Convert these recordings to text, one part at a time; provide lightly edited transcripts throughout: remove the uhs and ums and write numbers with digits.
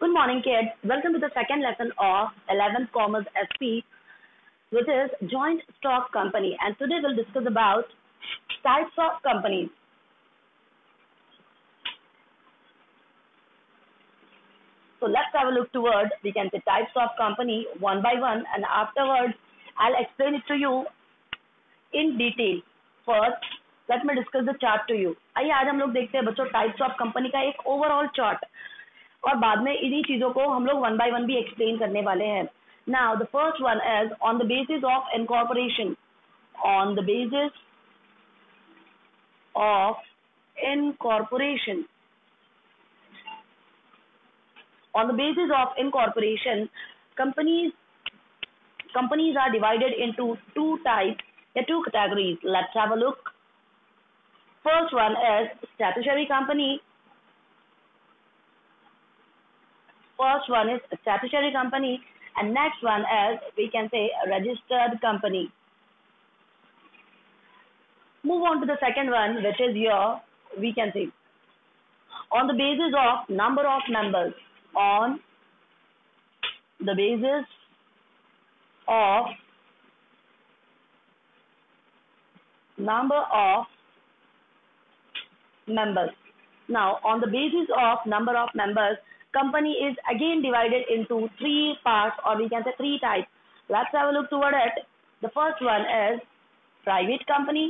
Good morning, kids. Welcome to the second lesson of 11th Commerce SP, which is Joint Stock Company. And today we'll discuss about types of companies. So let's have a look towards, we can say, types of company one by one, and afterwards I'll explain it to you in detail. First, let me discuss the chart to you. आइए आज हम लोग देखते हैं बच्चों types of company का एक overall chart, और बाद में इन्हीं चीजों को हम लोग वन बाय वन भी एक्सप्लेन करने वाले हैं. Now the first one is on the basis of incorporation. On the basis of incorporation. On the basis of incorporation, companies are divided into two types, two categories. Let's have a look. First one is statutory company. First one is statutory company, and next one is, we can say, a registered company. Move on to the second one, which is here, we can say, on the basis of number of members. On the basis of number of members. Now, on the basis of number of members, company is again divided into three parts, or we can say three types. Let's have a look toward it. The first one is private company.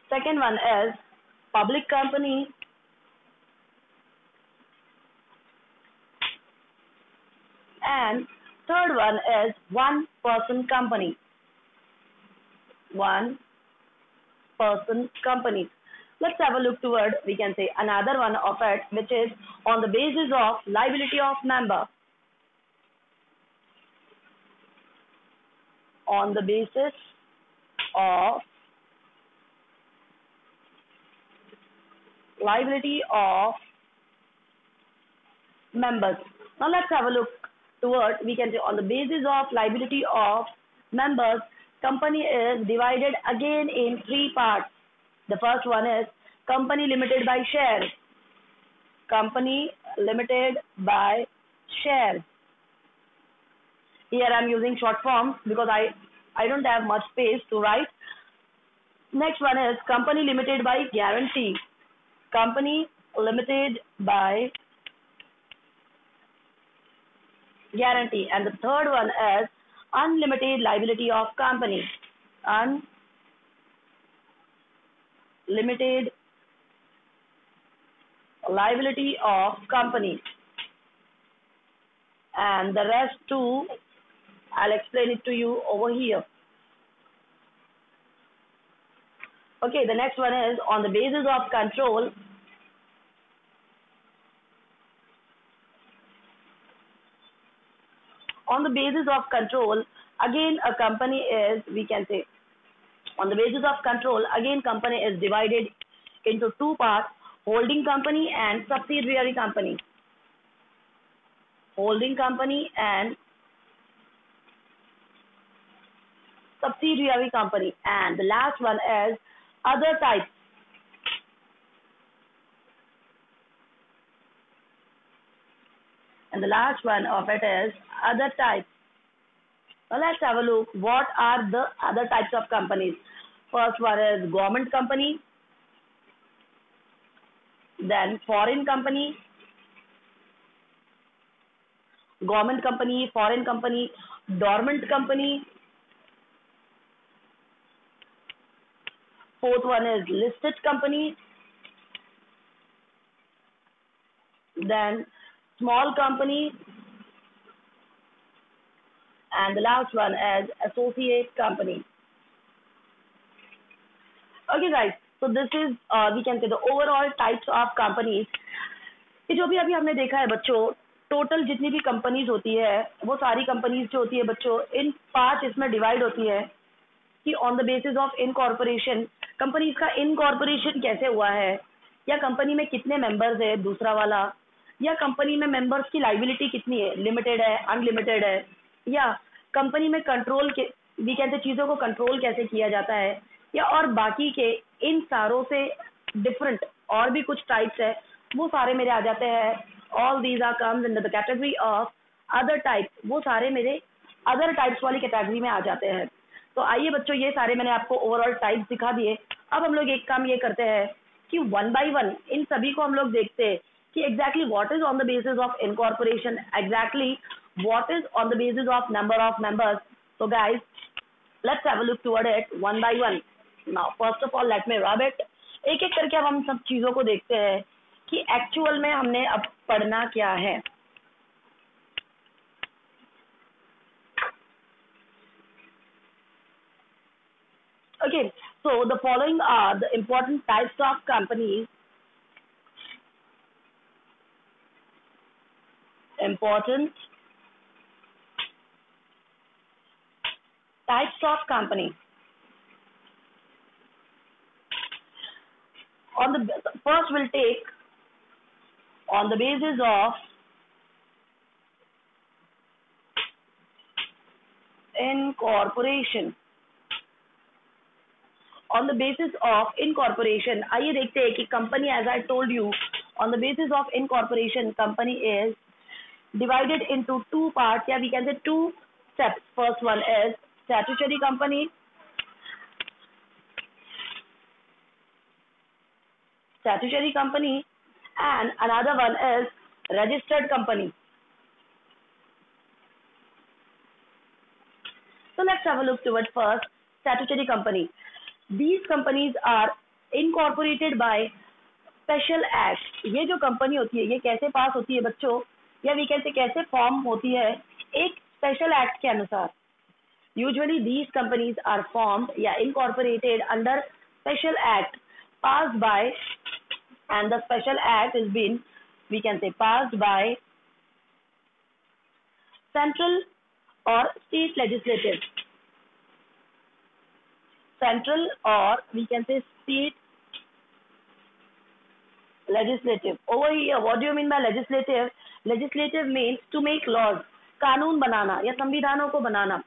Second one is public company. And third one is one person company. One person company. Let's have a look toward, we can say, another one of it, which is on the basis of liability of member. On the basis of liability of members. Now let's have a look towards, we can say, on the basis of liability of members, company is divided again in three parts. The first one is company limited by share. Company limited by share. Here I am using short forms because I don't have much space to write. Next one is company limited by guarantee. Company limited by guarantee. And the third one is unlimited liability of company. Unlimited liability of company. And the rest too, I'll explain it to you over here. Okay, the next one is on the basis of control. On the basis of control, again a company is, we can say, on the basis of control, again company is divided into two parts, holding company and subsidiary company. Holding company and subsidiary company. And the last one is other types. And the last one of it is other types. Now let's have a look. What are the other types of companies? First one is government company, then foreign company, government company, foreign company, dormant company. Fourth one is listed company, then small company, and the last one is associate company. Okay guys, so this is, we can say, the overall types of companies. ये जो भी अभी हमने देखा है बच्चों, total जितनी भी कंपनीज होती है, वो सारी कंपनीज जो होती है बच्चों, इन पांच इसमें डिवाइड होती है कि on the basis of incorporation, companies का इनकॉर्पोरेशन कैसे हुआ है, या कंपनी में कितने मेंबर्स है, दूसरा वाला, या कंपनी में मेंबर्स की लाइबिलिटी कितनी है, लिमिटेड है, अनलिमिटेड है, या कंपनी में कंट्रोल के, भी कहते चीजों को कंट्रोल कैसे किया जाता है, या और बाकी के इन सारों से डिफरेंट और भी कुछ टाइप्स है वो सारे मेरे आ जाते हैं। All these are comes in the category of other types, वो सारे मेरे अदर टाइप्स वाली कैटेगरी में आ जाते हैं। तो आइए बच्चों, ये सारे मैंने आपको ओवरऑल टाइप्स दिखा दिए। अब हम लोग एक काम ये करते हैं कि वन बाय वन इन सभी को हम लोग देखते हैं कि exactly what is on the basis of incorporation, exactly what is on the basis of number of members. तो guys, let's have a look toward it one by one. Now first of all let me rub it। एक एक करके अब हम सब चीजों को देखते हैं कि एक्चुअल में हमने अब पढ़ना क्या है। Okay, so the following are the important types of companies, important types of company। On the first we'll take on the basis of incorporation। on the basis of incorporation, आइए देखते हैं कि company, as I told you, on the basis of incorporation company is divided into two parts, yeah, we can say two steps। First one is statutory company, and another one is registered company। So let's have a look towards first statutory company। These companies are incorporated by special act. ये जो company होती है ये कैसे पास होती है बच्चों, या वी कैन से कैसे फॉर्म होती है, एक स्पेशल एक्ट के अनुसार। Usually these companies are formed या incorporated under special act passed by, and the special act is been we can say passed by central और स्टेट लेजिस्लेटिव, सेंट्रल और we can say state legislative। over here what do you mean by legislative? legislative means to make laws, कानून बनाना या संविधानों को बनाना।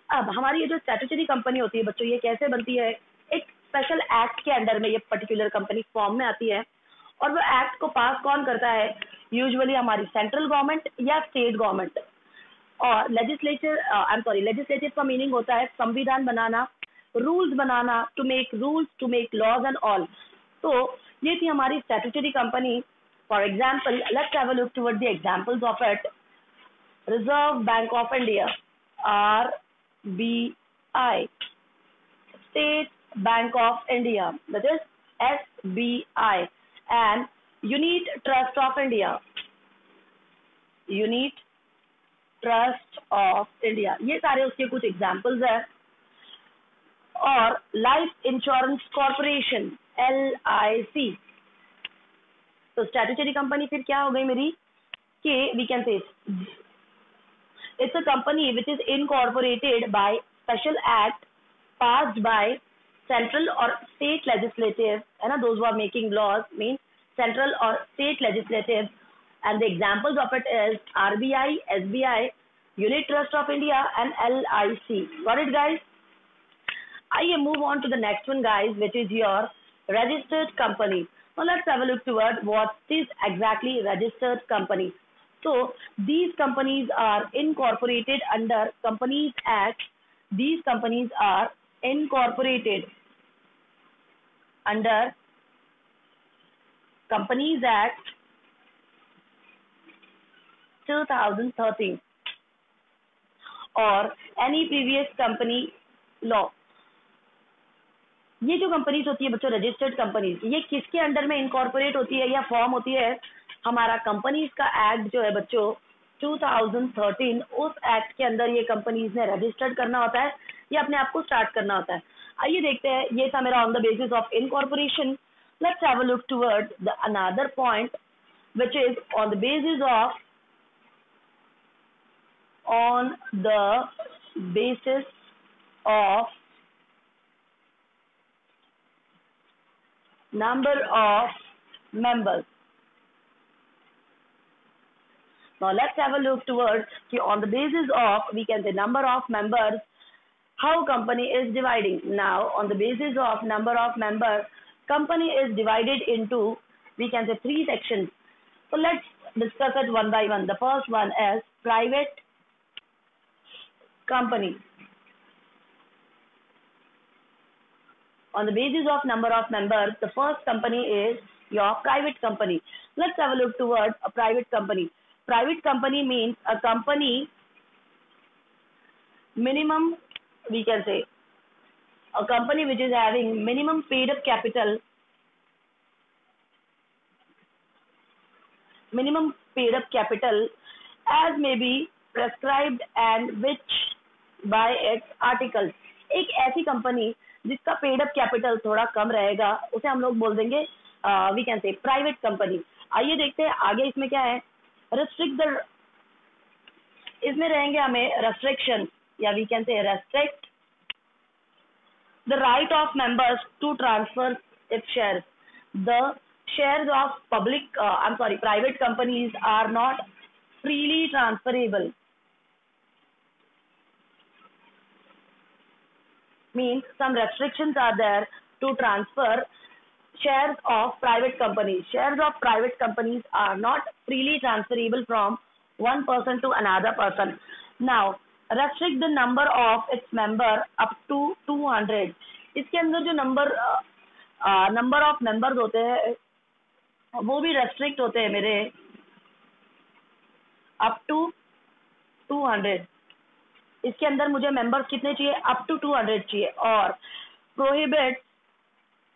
अब हमारी ये जो statutory company होती है बच्चों, ये कैसे बनती है, एक स्पेशल एक्ट के अंडर में ये पर्टिकुलर कंपनी फॉर्म में आती है। और वो एक्ट को पास कौन करता है, यूजुअली हमारी सेंट्रल गवर्नमेंट या स्टेट गवर्नमेंट। और legislature, I'm sorry, legislative का मीनिंग होता है संविधान बनाना, रूल्स बनाना, to make rules, to make laws and all. तो ये थी हमारी statutory company. For example let's have a look toward the examples of it. Reserve bank of India, RBI, state bank of India, that is SBI, and unit trust of India, unit trust of India. ये सारे उसके कुछ examples हैं। और life insurance corporation, LIC। तो statutory company फिर क्या हो गई मेरी, कि we can say it's a company which is incorporated by special act passed by central और स्टेट लेजिस्लेटिव, है ना, those who are making laws mean central और state legislative. And the examples of it is RBI, SBI, unit trust of India and LIC। Got it guys? आइए move on to the next one guys, which is your registered company। Now let's have a look toward what is exactly registered company। So these companies are incorporated under Companies Act। These companies are incorporated under Companies Act 2013 or any previous company law। ये जो companies होती है बच्चों, registered companies, ये किसके under में incorporate होती है या फॉर्म होती है, हमारा कंपनीज का एक्ट जो है बच्चों 2013, उस एक्ट के अंदर ये कंपनीज ने रजिस्टर्ड करना होता है या अपने आप को स्टार्ट करना होता है। आइए देखते हैं, ये था मेरा on the basis of incorporation. Let's have a look toward the another point which is on the basis of number of members। Now let's have a look towards on the basis of we can say number of members, how company is dividing। Now on the basis of number of members, company is divided into, we can say, three sections. So let's discuss it one by one. The first one is private company. On the basis of number of members, the first company is your private company. Let's have a look towards a private company. Private company means a company minimum, we can say, a company which is having minimum paid up capital, as may be prescribed and which by its articles. एक ऐसी company जिसका paid up capital थोड़ा कम रहेगा उसे हम लोग बोल देंगे we can say private company. आइए देखते हैं आगे इसमें क्या है. रिस्ट्रिक्ट द, इसमें रहेंगे हमें रेस्ट्रिक्शन या we can say restrict the right of members to transfer its shares. The shares of private companies are not freely transferable. Means some restrictions are there to transfer shares of private companies. Shares of private companies are not freely transferable from one person to another person. Now, restrict the number of its member up to 200. इसके अंदर जो number of members होते हैं वो भी restrict होते हैं मेरे अप टू 200. इसके अंदर मुझे मेंबर्स कितने चाहिए? अप टू 200 चाहिए. और prohibit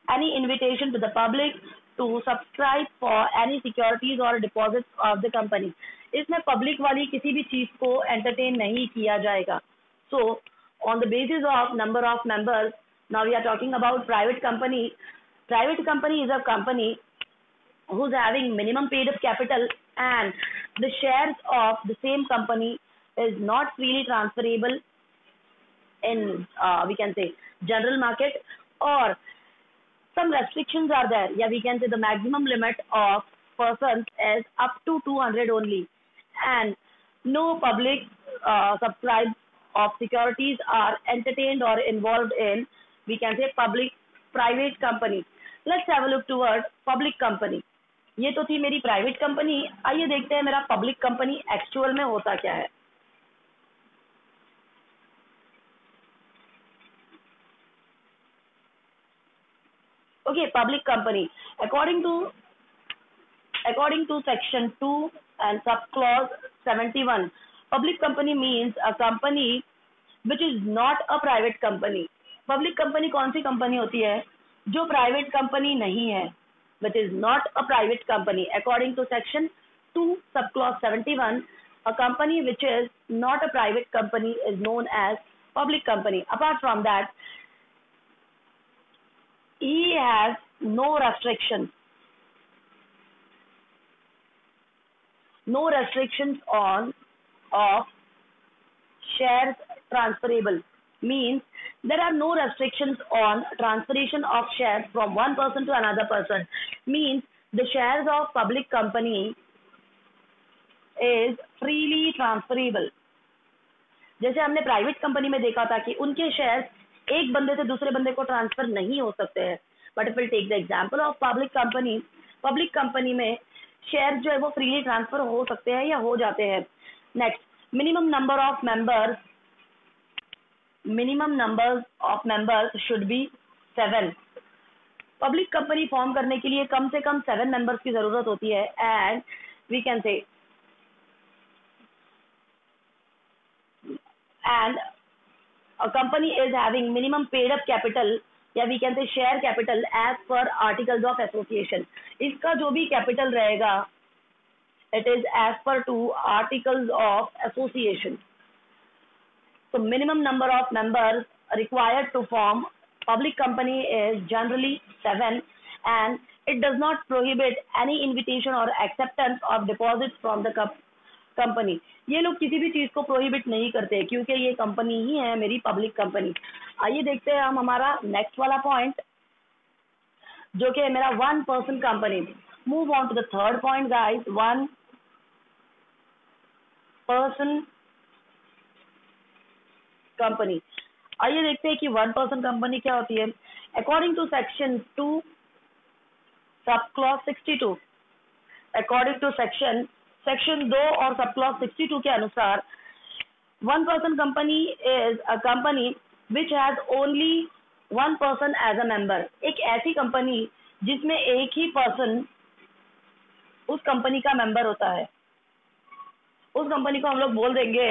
any invitation to the public to subscribe for any securities or deposits of the company. इसमें पब्लिक वाली किसी भी चीज को एंटरटेन नहीं किया जाएगा. So on the basis of number of members, now we are talking about private company. Private company is a company who's having minimum paid up capital and the shares of the same company is not freely transferable in we can say general market, or some restrictions are there. Yeah, we can say the maximum limit of persons is up to 200 only, and no public subscribe of securities are entertained or involved in, we can say, public private company. Let's have a look towards public company. ये तो थी मेरी private company. आइए देखते हैं मेरा public company actual में होता क्या है. Okay, public company. According to section 2 and subclause 71, public company means a company which is not a private company. Public company कौन सी कंपनी होती है? जो प्राइवेट कंपनी नहीं है, which is not a private company. According to section 2 subclause 71, a company which is not a private company is known as public company. Apart from that, he has no restrictions on of shares transferable. Means there are no restrictions on transferation of shares from one person to another person. Means the shares of public company is freely transferable. जैसे हमने private company में देखा था कि उनके shares एक बंदे से दूसरे बंदे को ट्रांसफर नहीं हो सकते हैं. But if will take the example of public company में शेयर जो है वो फ्रीली ट्रांसफर हो सकते हैं या हो जाते हैं. Next, minimum number of members should be 7. Public company form करने के लिए कम से कम 7 मेंबर्स की जरूरत होती है. And we can say and a company is having minimum paid up capital या we can say share capital as per articles of association. इसका जो भी कैपिटल रहेगा it is as per to articles of association. So minimum number of members required to form public company is generally 7, and it does not prohibit any invitation or acceptance of deposits from the company. ये लोग किसी भी चीज को prohibit नहीं करते क्योंकि ये कंपनी ही है मेरी पब्लिक कंपनी. आइए देखते हैं हम हमारा नेक्स्ट वाला पॉइंट जो कि है मेरा 1 person company. Move on to the third point guys, 1 person company. आइए देखते हैं कि 1 पर्सन कंपनी क्या होती है. According to section 2 sub clause 62 according to section 2 और सब क्लॉज 62 के अनुसार one person company is a company which has only one person as a member. एक ऐसी कंपनी जिसमें एक ही पर्सन उस कंपनी का मेंबर होता है, उस कंपनी को हम लोग बोल देंगे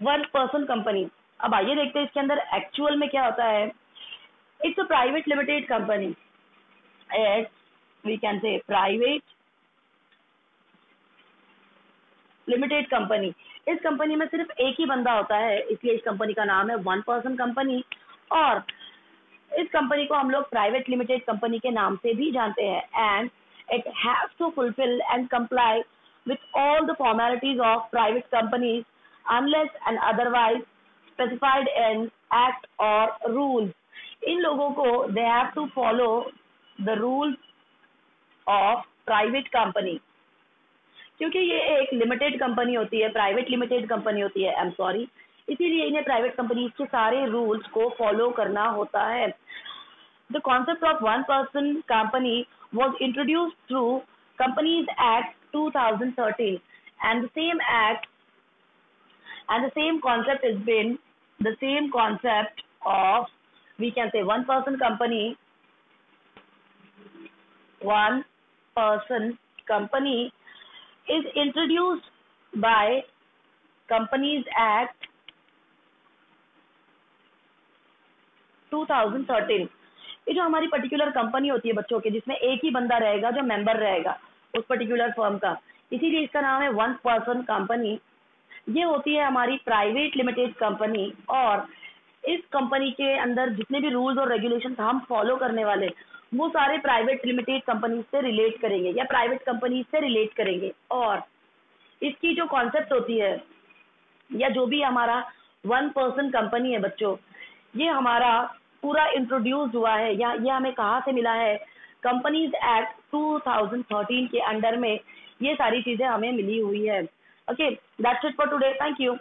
वन पर्सन कंपनी। अब आइए देखते हैं इसके अंदर एक्चुअल में क्या होता है। It's a private limited company, at we can say private limited company. इस कंपनी में सिर्फ एक ही बंदा होता है, इसलिए इस कंपनी का नाम है वन पर्सन कंपनी। और इस कंपनी को हम लोग प्राइवेट लिमिटेड कंपनी के नाम से भी जानते हैं। And it has to fulfil and comply with all the formalities of private companies unless and otherwise specified in act और रूल्स। इन लोगों को they have to follow the rules of private company, क्योंकि ये एक लिमिटेड कंपनी होती है, private limited company होती है, आई एम सॉरी, इसीलिए इन्हें प्राइवेट कंपनीज के सारे रूल्स को फॉलो करना होता है। The concept of one person company was introduced through Companies Act 2013 and the same concept has been the same concept of, we can say, one person company is introduced by Companies Act 2013। ये जो हमारी particular company होती है बच्चों के, जिसमें एक ही बंदा रहेगा जो मेंबर रहेगा उस पर्टिकुलर फर्म का, इसीलिए इसका नाम है वन पर्सन कंपनी। ये होती है हमारी प्राइवेट लिमिटेड कंपनी। और इस कंपनी के अंदर जितने भी रूल्स और रेगुलेशन हम फॉलो करने वाले, वो सारे प्राइवेट लिमिटेड कंपनी से रिलेट करेंगे या प्राइवेट कंपनी से रिलेट करेंगे। और इसकी जो कॉन्सेप्ट होती है या जो भी हमारा वन पर्सन कंपनी है बच्चों, ये हमारा पूरा इंट्रोड्यूस हुआ है, या ये हमें कहाँ से मिला है, कंपनीज एक्ट 2013 के अंडर में ये सारी चीजें हमें मिली हुई है। Okay, that's it for today, thank you.